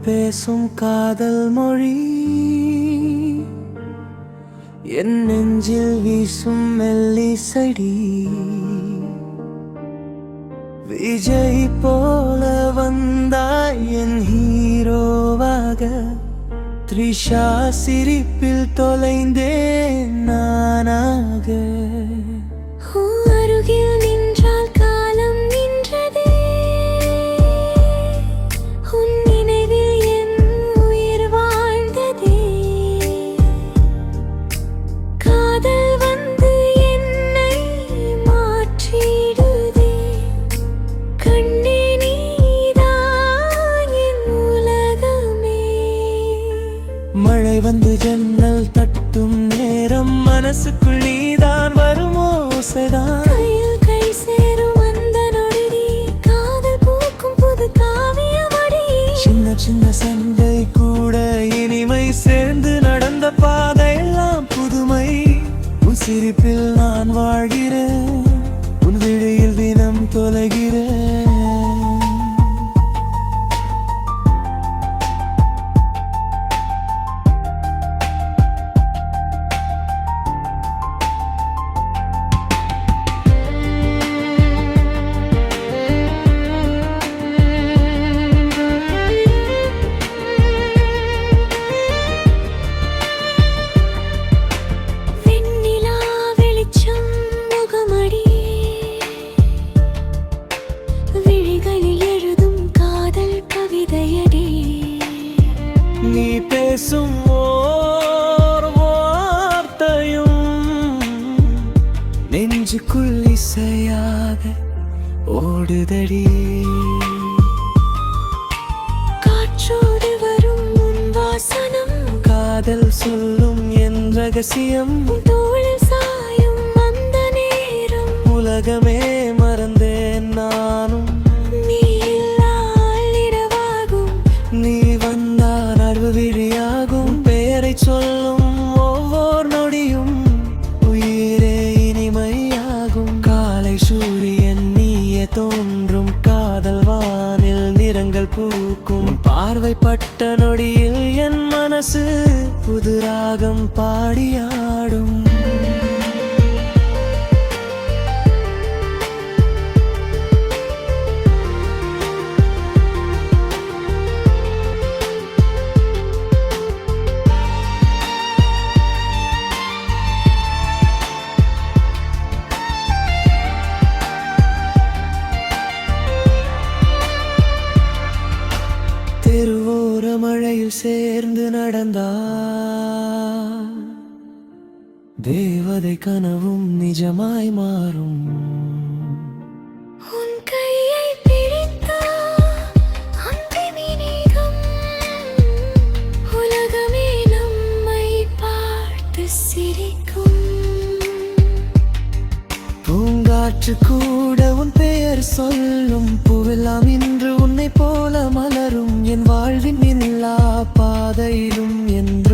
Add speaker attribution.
Speaker 1: பேசும் காதல் மொழி என் நெஞ்சில் வீசும் மெல்லிசடி விஜய் போல வந்தாய் என் ஹீரோவாக த்ரிஷா சிரிப்பில் தொலைந்தேன் நானாக
Speaker 2: அருகில் நின்றால் காலம் நின்றதே உன் நினைவில் என் உயிர் வாழ்ந்ததே காதல் வந்து என்னை மாற்றிடுதே கண்ணே நீதான் என் உலகமே
Speaker 1: மழை வந்து ஜன்னல் தட்டும் நேரம் மனசுக்குள் நீதான் வருமோ ஓசைதான்
Speaker 2: கையில் கை சேரும் அந்த நொடி காதல் பூக்கும் புது காவியமடி
Speaker 1: சின்ன சின்ன சண்டை கூட இனிமை சேர்ந்து நடந்த பாதையெல்லாம் புதுமை உன் சிரிப்பில் நான் வாழ்கிறேன் உன் விழியில் தினம் தொலைகிறேன்
Speaker 2: வெண்ணிலா வெளிச்சம் முகமடி விழிகளில் எழுதும் காதல் கவிதையடி
Speaker 1: நீ பேசும் ஓர் வார்த்தையும் நெஞ்சுக்குள் இசையாக ஓடுதடி
Speaker 2: காற்றோடு வரும் உன் வாசனம்
Speaker 1: காதல் சொல்லும் என் ரகசியம்
Speaker 2: தோளில் சாயும் அந்த நேரம்
Speaker 1: உலகமே மறந்தேன் நானும்
Speaker 2: நீ இல்லால் இரவாகும்
Speaker 1: நீ வந்தால் அருவிழியாகும் பெயரை சொல்லும் ஒவ்வொரு நொடியும் உயிரே இனிமையாகும் காலை சூரியன் நீயே தோன்றும் காதல் வானில் நிறங்கள் பூக்கும் பார்வைப்பட்ட நொடியில் என் மனசு புது ராகம் பாடியாடும் தெருவோர மழையில் சேர்ந்து நடந்தால் தேவதை கனவும் நிஜமாய் மாறும்
Speaker 2: உன் கையை பிடித்தால் அன்பினிகம் உலகமே நம்மை பார்த்து சிரிக்கும்
Speaker 1: பூங்காற்று கூட உன் பெயர் சொல்லும் பூவெல்லாம் இன்று உன்னை போல மலரும் என் வாழ்வின் எல்லா பாதையிலும் என்று